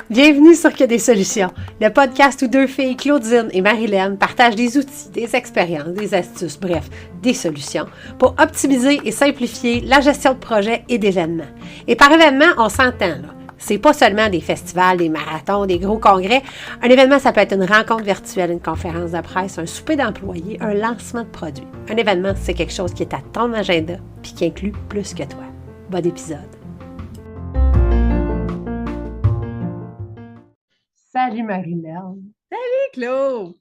Bienvenue sur Que des solutions, le podcast où deux filles, Claudine et Marilyn, partagent des outils, des expériences, des astuces, bref, des solutions pour optimiser et simplifier la gestion de projets et d'événements. Et par événement, on s'entend là. C'est pas seulement des festivals, des marathons, des gros congrès. Un événement, ça peut être une rencontre virtuelle, une conférence de presse, un souper d'employés, un lancement de produits. Un événement, c'est quelque chose qui est à ton agenda puis qui inclut plus que toi. Bon épisode. Salut Marilyn. Salut Claude!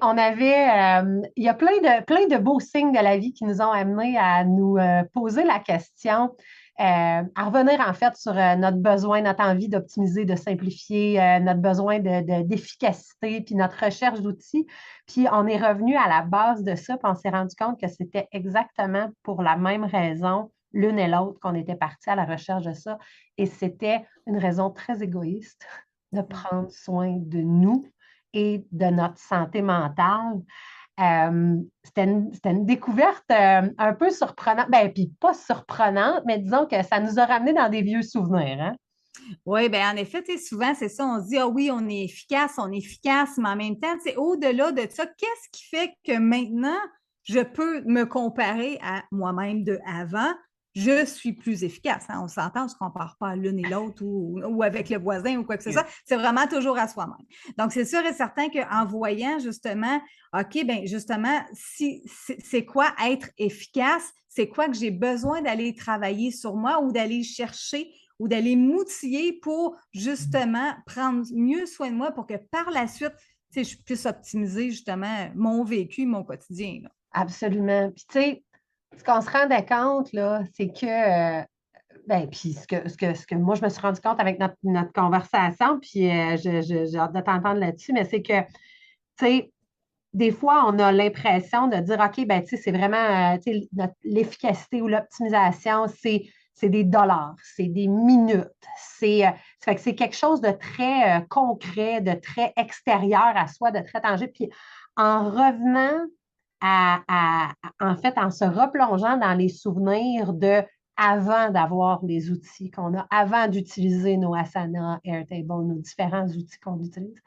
On avait, il y a plein de beaux signes de la vie qui nous ont amenés à nous poser la question, à revenir en fait sur notre besoin, notre envie d'optimiser, de simplifier, notre besoin d'efficacité, puis notre recherche d'outils. Puis on est revenu à la base de ça, puis on s'est rendu compte que c'était exactement pour la même raison, l'une et l'autre, qu'on était partis à la recherche de ça. Et c'était une raison très égoïste de prendre soin de nous et de notre santé mentale. C'était une découverte un peu surprenante, bien, puis pas surprenante, mais disons que ça nous a ramené dans des vieux souvenirs. Hein? Oui, bien en effet, souvent, c'est ça, on se dit, ah oui, on est efficace, mais en même temps, au-delà de ça, qu'est-ce qui fait que maintenant, je peux me comparer à moi-même de avant, je suis plus efficace. Hein? On s'entend, on ne se compare pas à l'une et l'autre ou avec le voisin ou quoi que ce soit. C'est vraiment toujours à soi-même. Donc, c'est sûr et certain qu'en voyant justement, OK, bien justement, c'est quoi être efficace? C'est quoi que j'ai besoin d'aller travailler sur moi ou d'aller chercher ou d'aller m'outiller pour justement prendre mieux soin de moi pour que par la suite, je puisse optimiser justement mon vécu, mon quotidien. Là. Absolument. Puis, tu sais, ce qu'on se rendait compte, là, c'est que, ben, puis ce que moi, je me suis rendu compte avec notre conversation, puis j'ai hâte de t'entendre là-dessus, mais c'est que, tu sais, des fois, on a l'impression de dire, OK, ben, tu sais, c'est vraiment l'efficacité ou l'optimisation, c'est des dollars, c'est des minutes. Ça fait que c'est quelque chose de très concret, de très extérieur à soi, de très tangible. Puis en revenant en fait, en se replongeant dans les souvenirs de avant d'avoir les outils qu'on a, avant d'utiliser nos Asana, Airtable, nos différents outils qu'on utilise,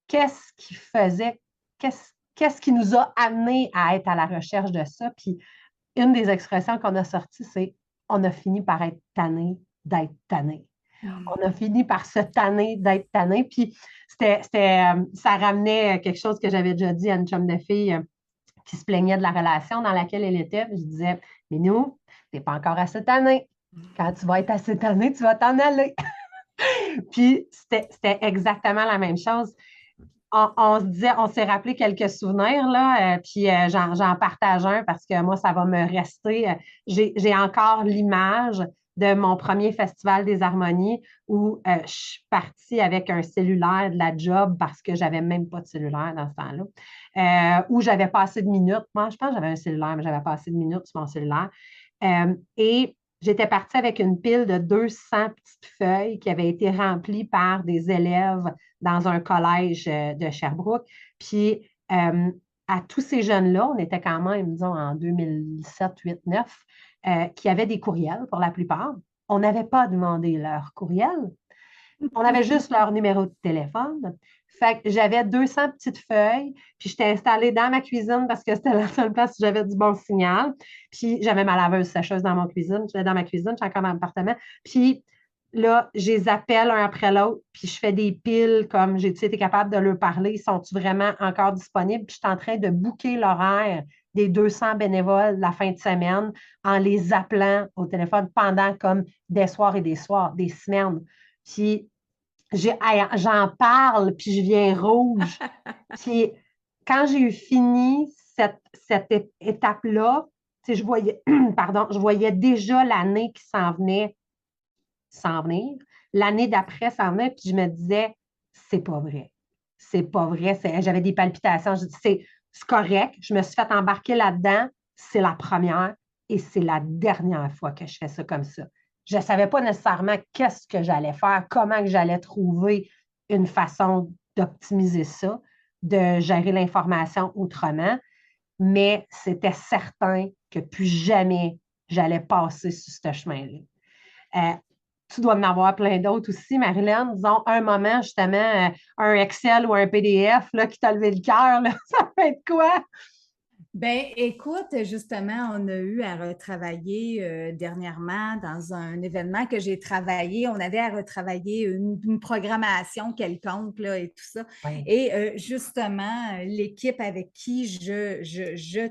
qu'est-ce qui faisait, qu'est-ce qui nous a amené à être à la recherche de ça? Puis une des expressions qu'on a sorties, c'est on a fini par être tanné d'être tanné. On a fini par se tanner d'être tanné. Puis ça ramenait quelque chose que j'avais déjà dit à une chum de fille qui se plaignait de la relation dans laquelle elle était. Je disais, mais nous, tu n'es pas encore assez tanné. Quand tu vas être assez tanné, tu vas t'en aller. Puis c'était exactement la même chose. On se disait, on s'est rappelé quelques souvenirs, là, puis j'en partage un parce que moi, ça va me rester. J'ai encore l'image de mon premier festival des harmonies où je suis partie avec un cellulaire de la job parce que j'avais même pas de cellulaire dans ce temps-là, où j'avais pas assez de minutes. Moi, je pense que j'avais un cellulaire, mais j'avais pas assez de minutes sur mon cellulaire. Et j'étais partie avec une pile de 200 petites feuilles qui avaient été remplies par des élèves dans un collège de Sherbrooke. Puis, à tous ces jeunes-là, on était quand même, disons, en 2007, 8, 9, qui avaient des courriels pour la plupart. On n'avait pas demandé leur courriel. On avait juste leur numéro de téléphone. Fait que j'avais 200 petites feuilles, puis j'étais installée dans ma cuisine parce que c'était la seule place où j'avais du bon signal. Puis j'avais ma laveuse sécheuse dans mon cuisine. J'étais dans ma cuisine, j'étais encore dans l'appartement. Puis là, je les appelle un après l'autre, puis je fais des piles comme j'ai-tu été capable de leur parler, sont-ils vraiment encore disponibles? Puis je suis en train de booker l'horaire des 200 bénévoles la fin de semaine en les appelant au téléphone pendant comme des soirs et des soirs, des semaines. Puis j'en parle, puis je viens rouge. Puis quand j'ai eu fini cette étape-là, je voyais, pardon, je voyais déjà l'année qui s'en venir. L'année d'après s'en venir, puis je me disais, c'est pas vrai. C'est pas vrai. J'avais des palpitations. Je dis, c'est correct. Je me suis fait embarquer là-dedans. C'est la première et c'est la dernière fois que je fais ça comme ça. Je ne savais pas nécessairement qu'est-ce que j'allais faire, comment que j'allais trouver une façon d'optimiser ça, de gérer l'information autrement, mais c'était certain que plus jamais j'allais passer sur ce chemin-là. Tu dois en avoir plein d'autres aussi, Marilyn. Disons, un moment, justement, un Excel ou un PDF là, qui t'a levé le cœur, là, ça peut être quoi? Ben, écoute, justement, on a eu à retravailler dernièrement dans un événement que j'ai travaillé. On avait à retravailler une programmation quelconque là, et tout ça. Oui. Et justement, l'équipe avec qui je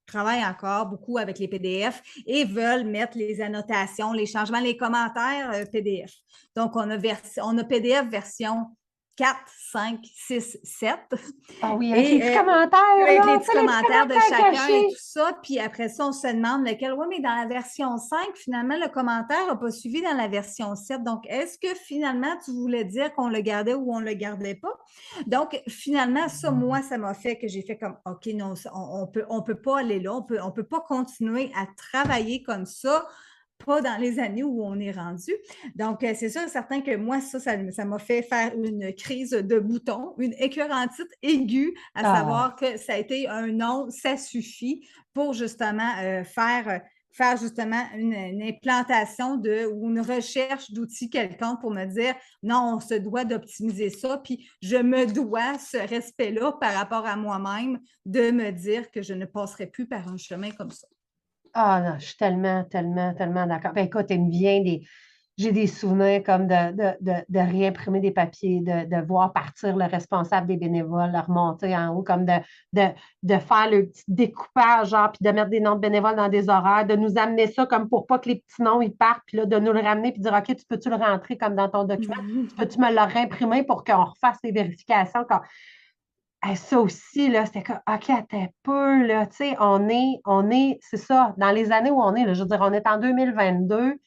travaille encore beaucoup avec les PDF et veulent mettre les annotations, les changements, les commentaires PDF. Donc, on a PDF version 4, 5, 6, 7. Ah oui, avec les Et petits commentaires, avec les là, tu petits sais, les petits commentaires de commentaires chacun et cachés. tout ça. Puis après ça, on se demande lequel. Oui, mais dans la version 5, finalement, le commentaire n'a pas suivi dans la version 7. Donc, est-ce que finalement, tu voulais dire qu'on le gardait ou on ne le gardait pas? Donc, finalement, ça, moi, ça m'a fait que j'ai fait comme, OK, non, on peut pas aller là. On peut pas continuer à travailler comme ça, pas dans les années où on est rendu. Donc, c'est sûr et certain que moi, ça m'a fait faire une crise de bouton, une écœurantite aiguë, à Ah, savoir que ça a été un non, ça suffit pour justement faire justement une implantation ou une recherche d'outils quelconque pour me dire non, on se doit d'optimiser ça, puis je me dois ce respect-là par rapport à moi-même de me dire que je ne passerai plus par un chemin comme ça. ah non, je suis tellement, tellement, tellement d'accord. Ben, écoute, il me vient des. J'ai des souvenirs comme de réimprimer des papiers, de voir partir le responsable des bénévoles, le remonter en haut, comme de, de faire le petit découpage, genre, puis de mettre des noms de bénévoles dans des horaires, de nous amener ça comme pour pas que les petits noms ils partent, puis là, de nous le ramener, puis dire, OK, tu peux-tu le rentrer comme dans ton document? Tu peux-tu me le réimprimer pour qu'on refasse les vérifications? Ça aussi, là, c'était comme, OK, attends un peu, là, tu sais, c'est ça, dans les années où on est, là, je veux dire, on est en 2022,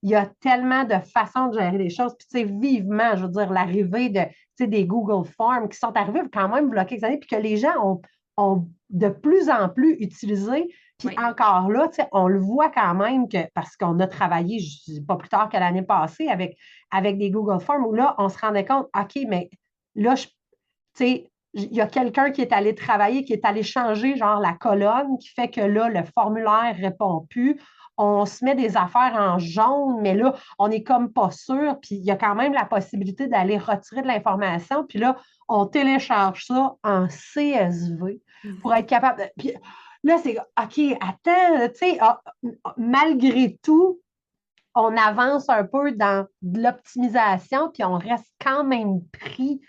il y a tellement de façons de gérer les choses, puis tu sais, vivement, je veux dire, l'arrivée de, tu sais, des Google Forms qui sont arrivés quand même il y a quelques années, puis que les gens ont de plus en plus utilisé, puis Oui. encore là, tu sais, on le voit quand même que, parce qu'on a travaillé, je dis pas plus tard que l'année passée, avec des Google Forms, où là, on se rendait compte, OK, mais là, tu sais, il y a quelqu'un qui est allé travailler, qui est allé changer genre la colonne, qui fait que là, le formulaire ne répond plus. On se met des affaires en jaune, mais là, on n'est comme pas sûr. Puis il y a quand même la possibilité d'aller retirer de l'information. Puis là, on télécharge ça en CSV pour être capable de. Puis là, c'est OK, attends, tu sais, malgré tout, on avance un peu dans de l'optimisation, puis on reste quand même pris.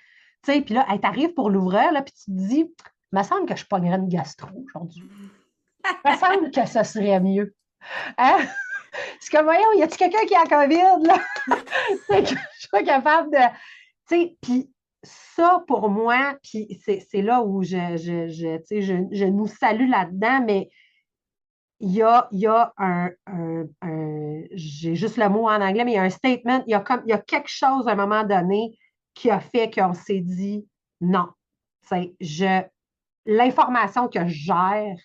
Tu sais, puis là, elle t'arrive pour l'ouvrir, là, puis tu te dis, il me semble que je pognerais une gastro aujourd'hui. Il me semble que ce serait mieux. Hein? C'est comme, voyons, y a-t-il quelqu'un qui a la COVID, là? C'est que je suis pas capable de. Tu sais, puis ça, pour moi, puis c'est là où tu sais, je nous salue là-dedans, mais il y a j'ai juste le mot en anglais, mais il y a un statement, il y a quelque chose à un moment donné qui a fait qu'on s'est dit non. C'est l'information que je gère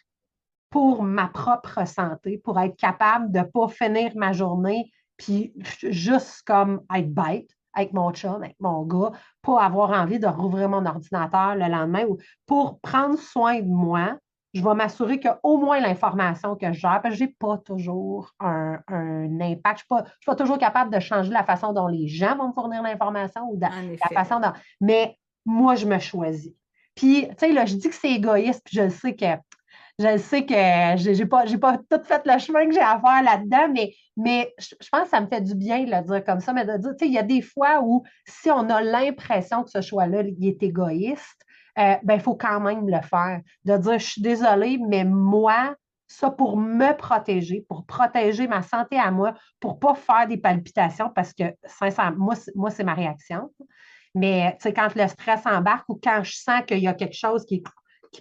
pour ma propre santé, pour être capable de ne pas finir ma journée, puis juste comme être bête avec mon chum, avec mon gars, pas avoir envie de rouvrir mon ordinateur le lendemain, ou pour prendre soin de moi, je vais m'assurer qu'au moins l'information que je gère, parce que je n'ai pas toujours un impact. Je ne suis pas toujours capable de changer la façon dont les gens vont me fournir l'information ou En la effet. façon dont. Mais moi, je me choisis. Puis, tu sais, là, je dis que c'est égoïste, puis je sais que j'ai pas tout fait le chemin que j'ai à faire là-dedans, mais je pense que ça me fait du bien de le dire comme ça, mais de dire, tu sais, il y a des fois où si on a l'impression que ce choix-là, il est égoïste, ben, il faut quand même le faire. De dire, je suis désolée, mais moi, ça pour me protéger, pour protéger ma santé à moi, pour ne pas faire des palpitations, parce que, sincèrement, moi c'est ma réaction. Mais, tu sais, quand le stress embarque ou quand je sens qu'il y a quelque chose qui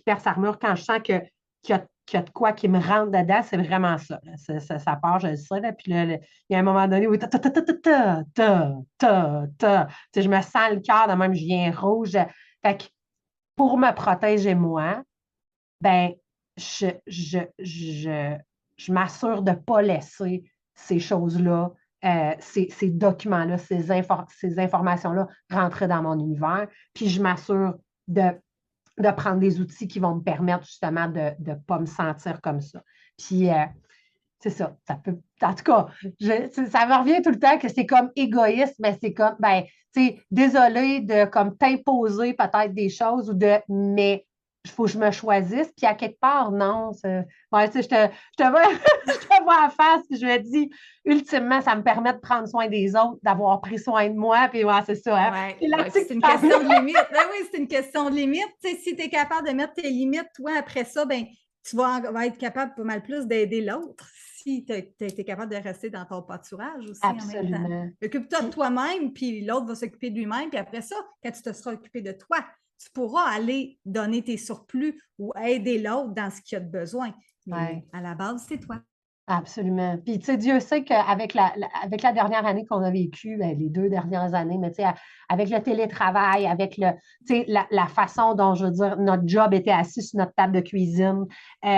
perce armure, quand je sens qu'il y a de quoi qui me rentre dedans, c'est vraiment ça. Là. Ça part, je le sais. Là, puis là, il y a un moment donné où tu sais, je me sens le cœur, de même, je viens rouge. Fait que pour me protéger moi, ben, je m'assure de ne pas laisser ces choses-là, ces documents-là, ces informations-là rentrer dans mon univers. Puis je m'assure de prendre des outils qui vont me permettre justement de ne pas me sentir comme ça. Puis, c'est ça. En tout cas, ça me revient tout le temps que c'est comme égoïste, mais c'est comme, ben, tu sais, désolé de comme t'imposer peut-être des choses mais il faut que je me choisisse. Puis à quelque part, non. Ouais, tu sais, je te vois, je te vois en face, puis je me dis, ultimement, ça me permet de prendre soin des autres, d'avoir pris soin de moi, puis ouais, c'est ça. Hein? Ouais, c'est une question de limite. Ben oui, c'est une question de limite. Tu sais, si tu es capable de mettre tes limites, toi, après ça, ben, tu vas être capable pas mal plus d'aider l'autre si tu es capable de rester dans ton pâturage aussi Absolument. en même temps. Occupe-toi de toi-même, puis l'autre va s'occuper de lui-même, puis après ça, quand tu te seras occupé de toi, tu pourras aller donner tes surplus ou aider l'autre dans ce qu'il a de besoin. Mais à la base, c'est toi. Absolument. Puis, tu sais, Dieu sait qu'avec avec la dernière année qu'on a vécue, les 2 dernières années, mais tu sais, avec le télétravail, avec la façon dont, je veux dire, notre job était assis sur notre table de cuisine, tu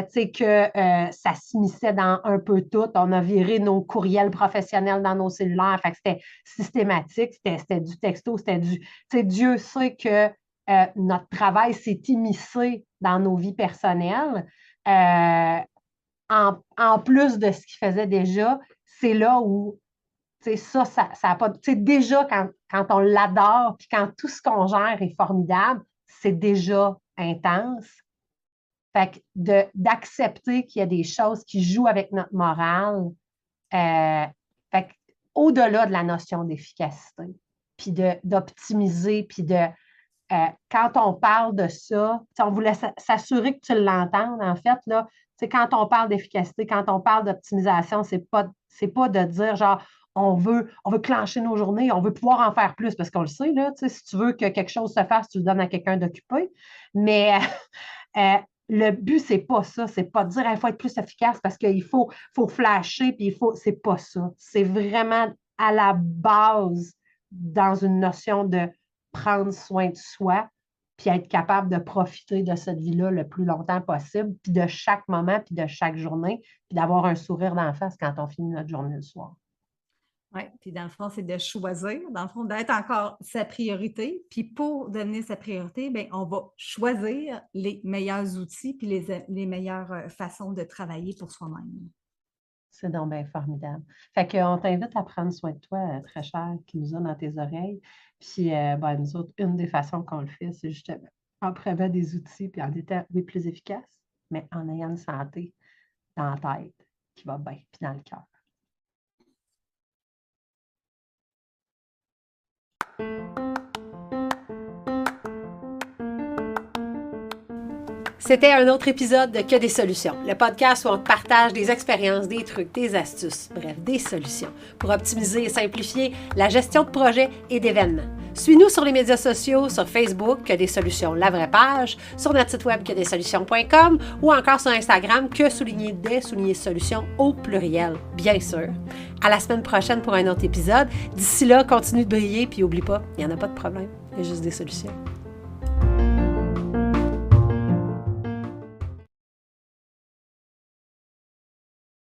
sais, que ça s'immisçait dans un peu tout. On a viré nos courriels professionnels dans nos cellulaires. Fait que c'était systématique, c'était du texto, c'était du. Tu sais, Dieu sait que notre travail s'est immiscé dans nos vies personnelles. En plus de ce qu'il faisait déjà, c'est là où, tu sais, ça a pas. Tu sais, déjà, quand on l'adore, puis quand tout ce qu'on gère est formidable, c'est déjà intense. Fait que d'accepter qu'il y a des choses qui jouent avec notre morale, fait que, au-delà de la notion d'efficacité, puis d'optimiser, puis quand on parle de ça, on voulait s'assurer que tu l'entendes, en fait, là, quand on parle d'efficacité, quand on parle d'optimisation, c'est pas de dire genre on veut clencher nos journées, on veut pouvoir en faire plus, parce qu'on le sait, là, si tu veux que quelque chose se fasse, tu le donnes à quelqu'un d'occupé. Mais le but, c'est pas ça. C'est pas de dire il faut être plus efficace parce qu'il faut flasher, puis c'est pas ça. C'est vraiment à la base dans une notion de prendre soin de soi, puis être capable de profiter de cette vie-là le plus longtemps possible, puis de chaque moment, puis de chaque journée, puis d'avoir un sourire d'en face quand on finit notre journée le soir. Oui, puis dans le fond, c'est de choisir, dans le fond, d'être encore sa priorité. Puis pour devenir sa priorité, bien, on va choisir les meilleurs outils puis les meilleures façons de travailler pour soi-même. C'est donc bien formidable. Fait qu'on t'invite à prendre soin de toi, très cher, qui nous a dans tes oreilles. Puis, nous autres, une des façons qu'on le fait, c'est justement en prenant des outils puis en étant les plus efficaces, mais en ayant une santé dans la tête qui va bien, puis dans le cœur. C'était un autre épisode de Que des solutions, le podcast où on te partage des expériences, des trucs, des astuces, bref, des solutions pour optimiser et simplifier la gestion de projets et d'événements. Suis-nous sur les médias sociaux, sur Facebook, Que des solutions, la vraie page, sur notre site web quedessolutions.com ou encore sur Instagram, que_des_solutions au pluriel, bien sûr. À la semaine prochaine pour un autre épisode. D'ici là, continue de briller, puis oublie pas, il n'y en a pas de problème, il y a juste des solutions.